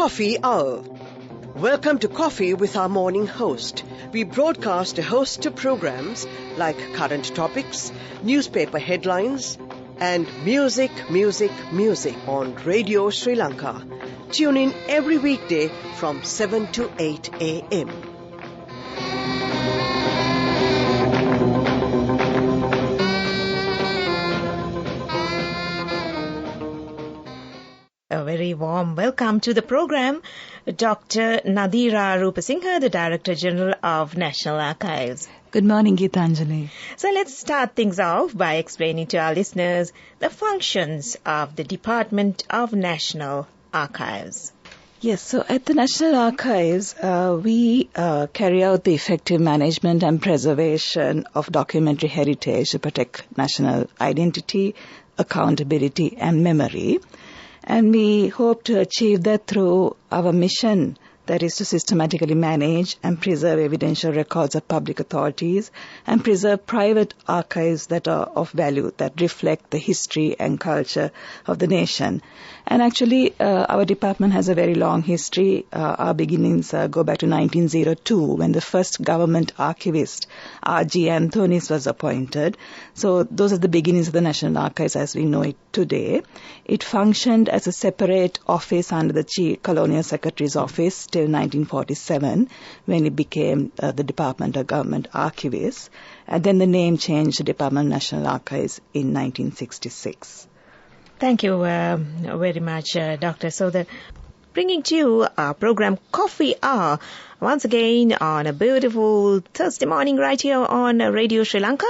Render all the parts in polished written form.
Coffee Hour. Welcome to Coffee with our morning host. We broadcast a host of programs like current topics, newspaper headlines, and music on Radio Sri Lanka. Tune in every weekday from 7 to 8 a.m. A very warm welcome to the program, Dr. Nadeera Rupasinghe, the Director General of National Archives. Good morning, Geetanjali. So let's start things off by explaining to our listeners the functions of the Department of National Archives. Yes, so at the National Archives, we carry out the effective management and preservation of documentary heritage to protect national identity, accountability, and memory. And we hope to achieve that through our mission, that is to systematically manage and preserve evidential records of public authorities and preserve private archives that are of value, that reflect the history and culture of the nation. And actually, our department has a very long history. Our beginnings go back to 1902, when the first government archivist, R.G. Anthony's, was appointed. So those are the beginnings of the National Archives as we know it today. It functioned as a separate office under the Chief Colonial Secretary's office till 1947, when it became the Department of Government Archivists. And then the name changed to Department of National Archives in 1966. Thank you very much, Doctor. So bringing to you our program Coffee Hour, once again on a beautiful Thursday morning right here on Radio Sri Lanka.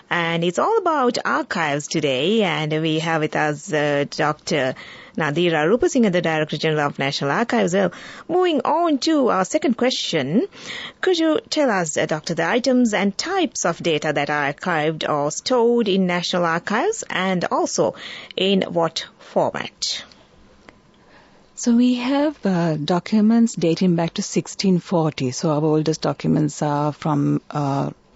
And it's all about archives today. And we have with us Dr. Nadeera Rupasinghe, the Director General of National Archives. Well, moving on to our second question, could you tell us, Doctor, the items and types of data that are archived or stored in National Archives, and also in what format? So we have documents dating back to 1640. So our oldest documents are from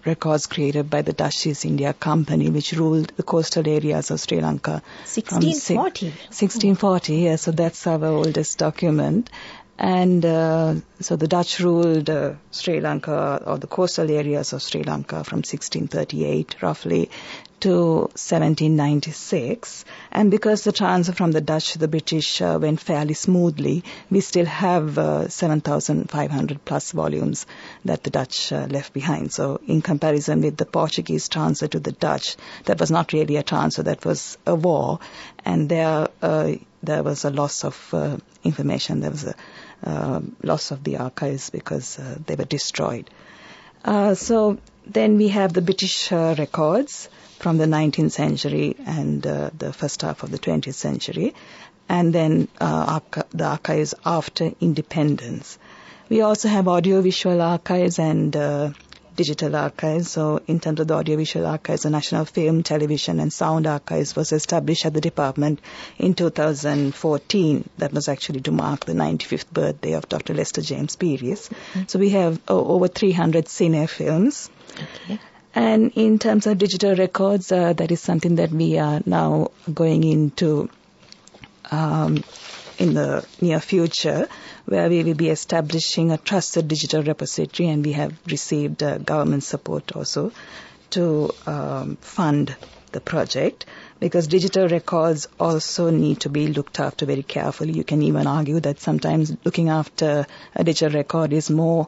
records created by the Dutch East India Company, which ruled the coastal areas of Sri Lanka. 1640? 1640, yes. So that's our oldest document. And so the Dutch ruled Sri Lanka, or the coastal areas of Sri Lanka, from 1638 roughly to 1796. And because the transfer from the Dutch to the British went fairly smoothly, we still have 7,500 plus volumes that the Dutch left behind. So in comparison with the Portuguese transfer to the Dutch, that was not really a transfer, that was a war. And there was a loss of information. There was a loss of the archives because they were destroyed. So then we have the British records from the 19th century and the first half of the 20th century, and then the archives after independence. We also have audiovisual archives and digital archives. So in terms of the audiovisual archives, the National Film, Television and Sound Archives was established at the department in 2014. That was actually to mark the 95th birthday of Dr. Lester James Peary's. Mm-hmm. So we have over 300 cine films. Okay. And in terms of digital records, that is something that we are now going into in the near future, where we will be establishing a trusted digital repository, and we have received government support also to fund the project, because digital records also need to be looked after very carefully. You can even argue that sometimes looking after a digital record is more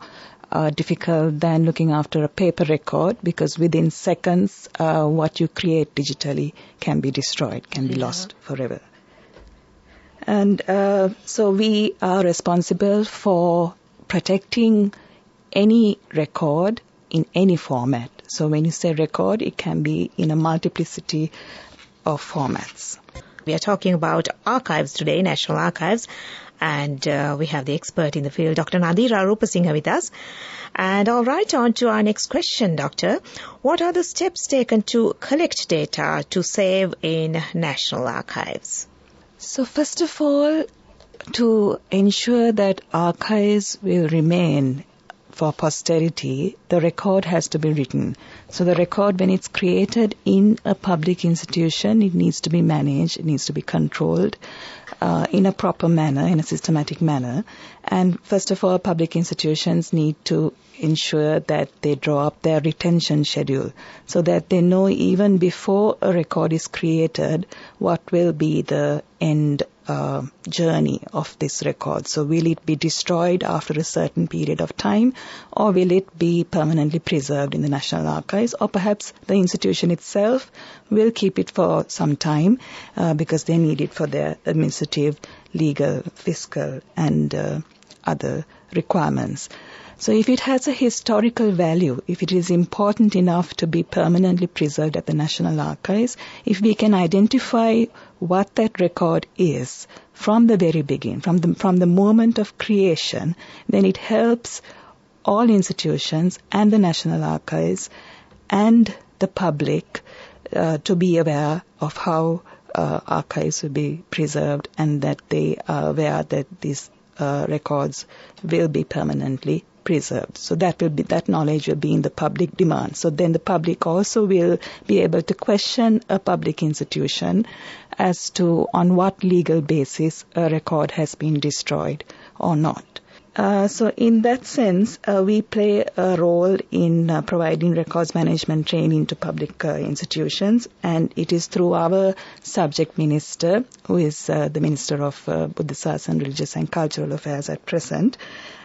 difficult than looking after a paper record, because within seconds what you create digitally can be destroyed, can be lost forever. And so we are responsible for protecting any record in any format. So when you say record, it can be in a multiplicity of formats. We are talking about archives today, National Archives, and we have the expert in the field, Dr. Nadeera Rupasinghe, with us. And all right, on to our next question, Doctor. What are the steps taken to collect data to save in National Archives? So first of all, to ensure that archives will remain for posterity, the record has to be written. So the record, when it's created in a public institution, it needs to be managed, it needs to be controlled in a proper manner, in a systematic manner. And first of all, public institutions need to ensure that they draw up their retention schedule so that they know even before a record is created what will be the end journey of this record. So will it be destroyed after a certain period of time, or will it be permanently preserved in the National Archives, or perhaps the institution itself will keep it for some time because they need it for their administrative, legal, fiscal and other requirements. So if it has a historical value, if it is important enough to be permanently preserved at the National Archives, if we can identify what that record is from the very beginning, from the moment of creation, then it helps all institutions and the National Archives and the public to be aware of how archives will be preserved and that they are aware that these records will be permanently preserved. So that knowledge will be in the public demand. So then the public also will be able to question a public institution as to on what legal basis a record has been destroyed or not. So in that sense, we play a role in providing records management training to public institutions, and it is through our subject minister, who is the Minister of Buddhism, Religious and Cultural Affairs at present,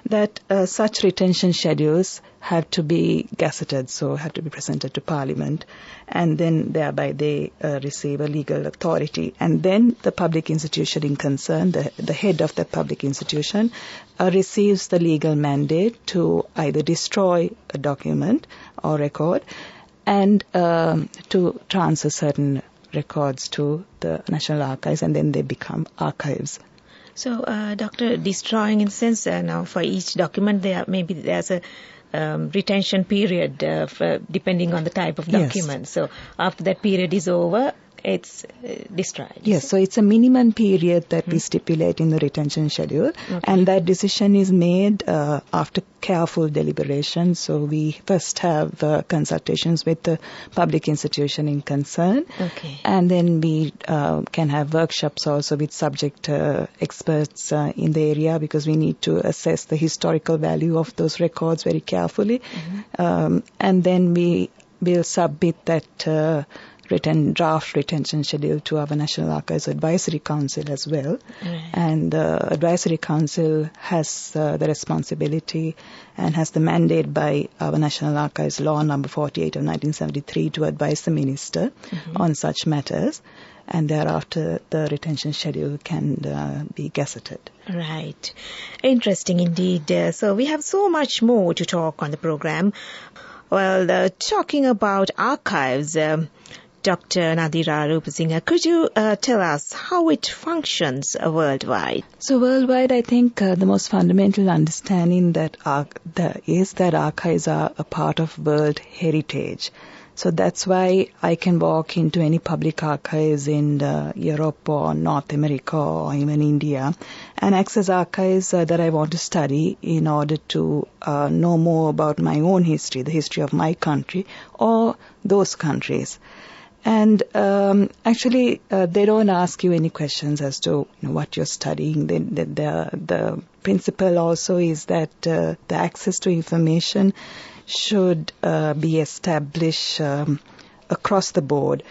that such retention schedules have to be gazetted, so have to be presented to Parliament, and then thereby they receive a legal authority. And then the public institution in concern, the head of the public institution, receives the legal mandate to either destroy a document or record and to transfer certain records to the National Archives, and then they become archives. So, Doctor, destroying in the sense now for each document there's a retention period depending on the type of document. Yes. So after that period is over, it's destroyed. Yes, so it's a minimum period that we stipulate in the retention schedule, okay. And that decision is made after careful deliberation. So we first have consultations with the public institution in concern, okay. And then we can have workshops also with subject experts in the area, because we need to assess the historical value of those records very carefully, and then we will submit that draft retention schedule to our National Archives Advisory Council as well. Right. And the Advisory Council has the responsibility and has the mandate by our National Archives Law number 48 of 1973 to advise the Minister on such matters. And thereafter the retention schedule can be gazetted. Right. Interesting indeed. So we have so much more to talk on the program. Well, talking about archives, Dr. Nadeera Rupasinghe, could you tell us how it functions worldwide? So worldwide, I think the most fundamental understanding that is that archives are a part of world heritage. So that's why I can walk into any public archives in Europe or North America or even India and access archives that I want to study in order to know more about my own history, the history of my country or those countries. And actually, they don't ask you any questions as to what you're studying. The principle also is that the access to information should be established across the board,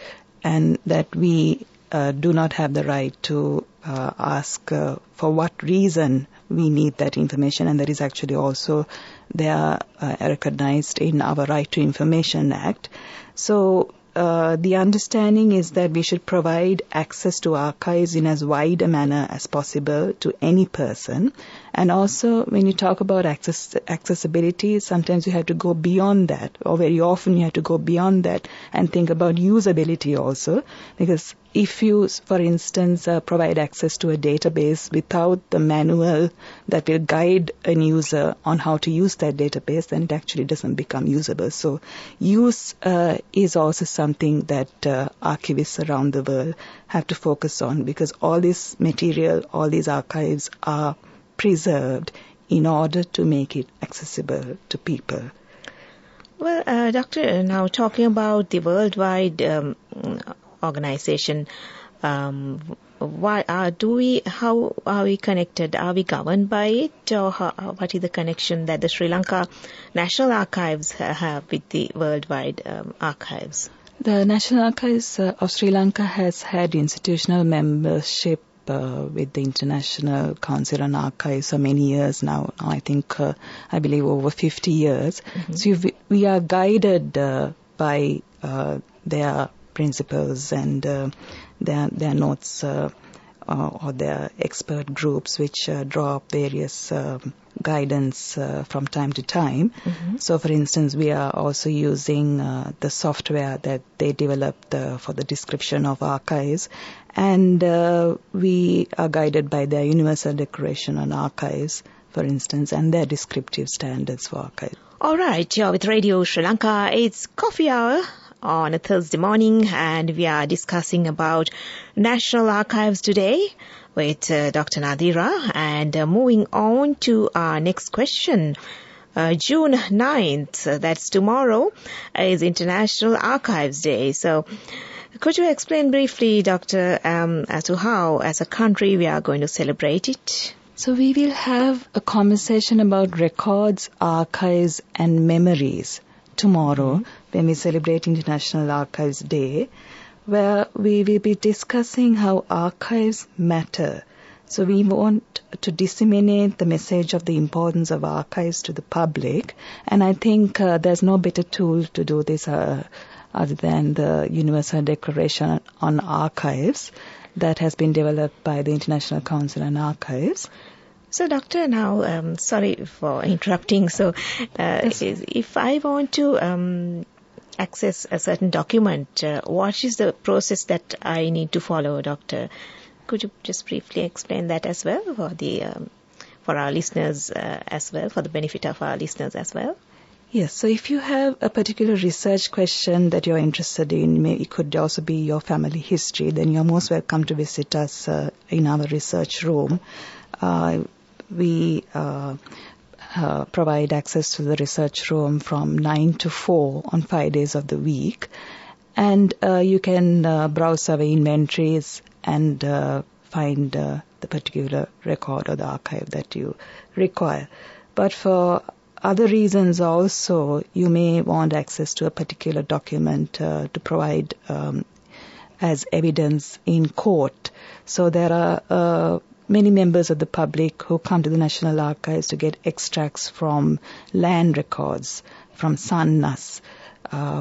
and that we do not have the right to ask for what reason we need that information, and that is actually also they are recognized in our Right to Information Act. So the understanding is that we should provide access to archives in as wide a manner as possible to any person. And also, when you talk about accessibility, sometimes you have to go beyond that, or very often you have to go beyond that and think about usability also. Because if you, for instance, provide access to a database without the manual that will guide a user on how to use that database, then it actually doesn't become usable. So use is also something that archivists around the world have to focus on, because all this material, all these archives are preserved in order to make it accessible to people. Well, Doctor, now talking about the worldwide organization, how are we connected? Are we governed by it, or what is the connection that the Sri Lanka National Archives have with the worldwide archives? The National Archives of Sri Lanka has had institutional membership with the International Council on Archives for many years now. I think, I believe over 50 years. Mm-hmm. So we are guided by their principles and their notes or their expert groups which draw up various guidance from time to time. Mm-hmm. So, for instance, we are also using the software that they developed for the description of archives, and we are guided by their Universal Declaration on Archives, for instance, and their descriptive standards for archives. All right, you're with Radio Sri Lanka. It's coffee hour on a Thursday morning, and we are discussing about National Archives today with Dr. Nadeera. And moving on to our next question. June 9th, that's tomorrow, is International Archives Day. So could you explain briefly, Doctor, as to how, as a country, we are going to celebrate it? So we will have a conversation about records, archives, and memories tomorrow when we celebrate International Archives Day, where we will be discussing how archives matter. So we want to disseminate the message of the importance of archives to the public, and I think there's no better tool to do this other than the Universal Declaration on Archives that has been developed by the International Council on Archives. So, Doctor, now, sorry for interrupting. So, if I want to access a certain document, what is the process that I need to follow, Doctor? Could you just briefly explain that as well for our listeners as well, for the benefit of our listeners as well? Yes, so if you have a particular research question that you're interested in, it could also be your family history, then you're most welcome to visit us in our research room. We provide access to the research room from 9 to 4 on 5 days of the week. And you can browse our inventories and find the particular record or the archive that you require. But for other reasons also, you may want access to a particular document to provide as evidence in court. So there are many members of the public who come to the National Archives to get extracts from land records, from sannas,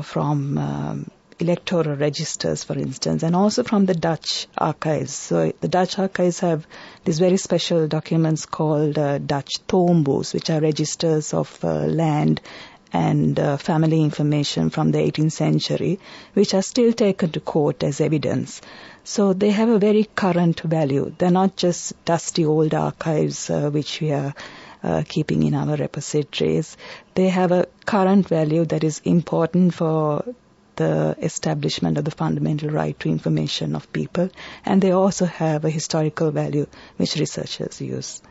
from electoral registers, for instance, and also from the Dutch archives. So the Dutch archives have these very special documents called Dutch toomboes, which are registers of land and family information from the 18th century, which are still taken to court as evidence. So they have a very current value. They're not just dusty old archives which we are keeping in our repositories. They have a current value that is important for the establishment of the fundamental right to information of people, and they also have a historical value which researchers use.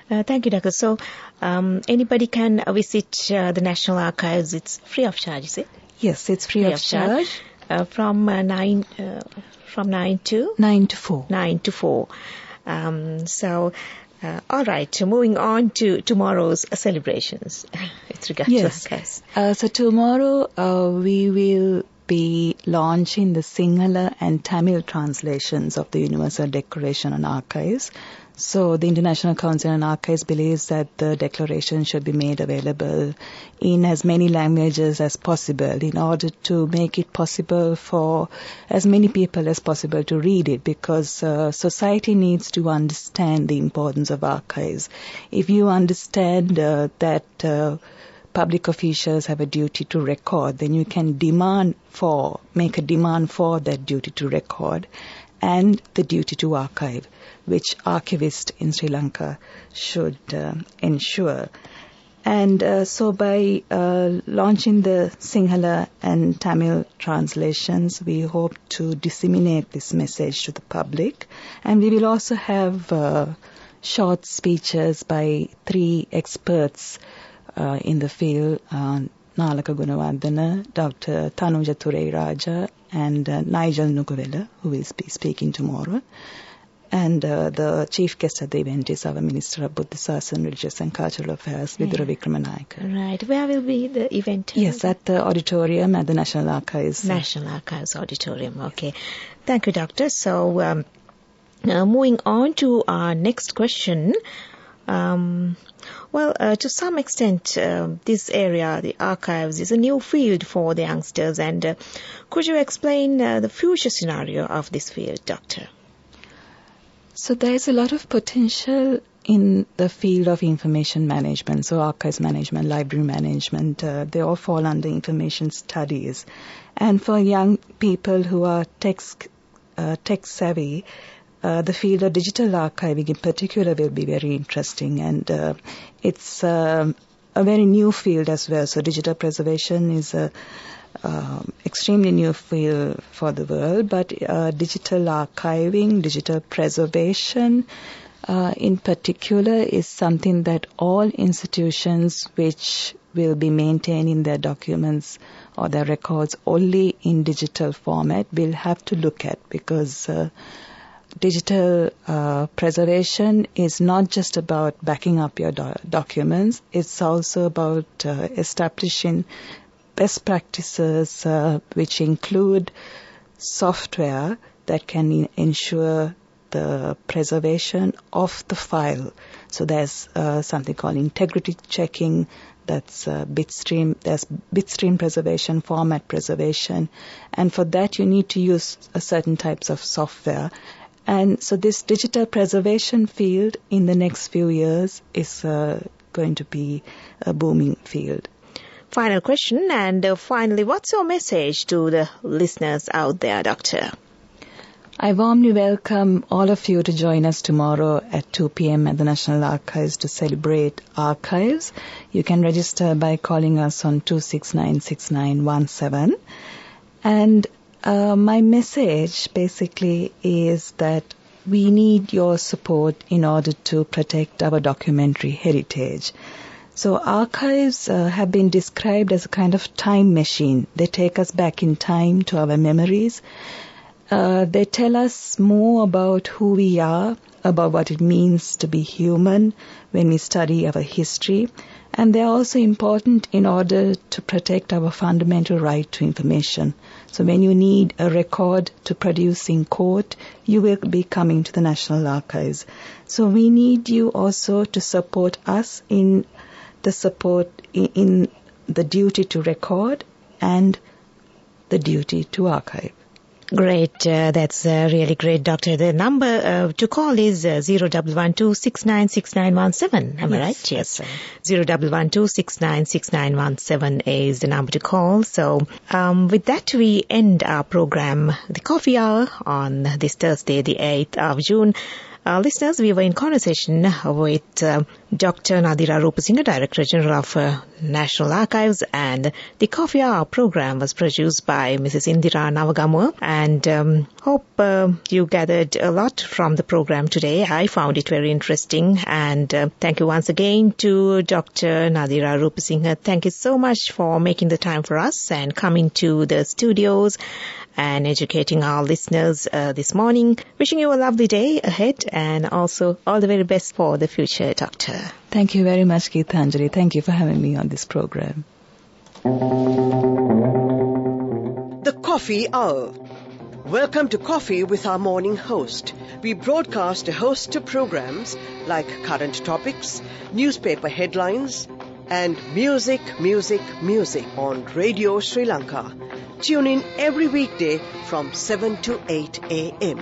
Thank you, Doctor. So anybody can visit the National Archives. It's free of charge, is it? Yes, it's free of charge. From 9 to? 9 to 4. 9 to 4. All right, moving on to tomorrow's celebrations with regard to archives. So tomorrow we will be launching the Sinhala and Tamil translations of the Universal Declaration on Archives. So the International Council on Archives believes that the declaration should be made available in as many languages as possible in order to make it possible for as many people as possible to read it, because society needs to understand the importance of archives. If you understand that public officials have a duty to record, then you can make a demand for that duty to record and the duty to archive, which archivists in Sri Lanka should ensure. And so by launching the Sinhala and Tamil translations, we hope to disseminate this message to the public. And we will also have short speeches by 3 experts in the field, Nalaka Gunawardena, Dr. Tanuja Turey-Raja, and Nigel Nuguvela, who will be speaking tomorrow. And the chief guest at the event is our Minister of Buddhism, Religious and Cultural Affairs, Vidura Vikramanayake. Right. Where will be the event? Yes, at the auditorium at the National Archives. National Archives Auditorium. Okay. Thank you, Doctor. So, moving on to our next question. To some extent, this area, the archives, is a new field for the youngsters. And could you explain the future scenario of this field, Doctor? So there is a lot of potential in the field of information management. So archives management, library management, they all fall under information studies. And for young people who are tech savvy, the field of digital archiving in particular will be very interesting, and it's a very new field as well. So digital preservation is a extremely new field for the world, but digital archiving, digital preservation in particular is something that all institutions which will be maintaining their documents or their records only in digital format will have to look at, because digital preservation is not just about backing up your documents, it's also about establishing best practices which include software that can ensure the preservation of the file. So there's something called integrity checking, that's bitstream, there's bitstream preservation, format preservation, and for that you need to use certain types of software. And so this digital preservation field in the next few years is going to be a booming field. Final question, and finally, what's your message to the listeners out there, Doctor? I warmly welcome all of you to join us tomorrow at 2 p.m. at the National Archives to celebrate archives. You can register by calling us on 2696917. And my message basically is that we need your support in order to protect our documentary heritage. So archives have been described as a kind of time machine. They take us back in time to our memories. They tell us more about who we are, about what it means to be human when we study our history. And they are also important in order to protect our fundamental right to information. So when you need a record to produce in court, you will be coming to the National Archives. So we need you also to support us in the duty to record and the duty to archive. Great. That's really great, Doctor. The number to call is 0112696917. Am I right? Yes. 0112696917 is the number to call. So with that, we end our program, The Coffee Hour, on this Thursday, the 8th of June. Listeners, we were in conversation with Dr. Nadeera Rupasinghe, Director General of National Archives, and the Coffee Hour program was produced by Mrs. Indira Navagamur, and hope you gathered a lot from the program today. I found it very interesting, and thank you once again to Dr. Nadeera Rupasinghe. Thank you so much for making the time for us and coming to the studios and educating our listeners this morning. Wishing you a lovely day ahead, and also all the very best for the future, Doctor. Thank you very much, Geethanjali. Thank you for having me on this program. The Coffee Hour. Welcome to Coffee with our morning host. We broadcast a host of programs like current topics, newspaper headlines, and music on Radio Sri Lanka. Tune in every weekday from 7 to 8 a.m.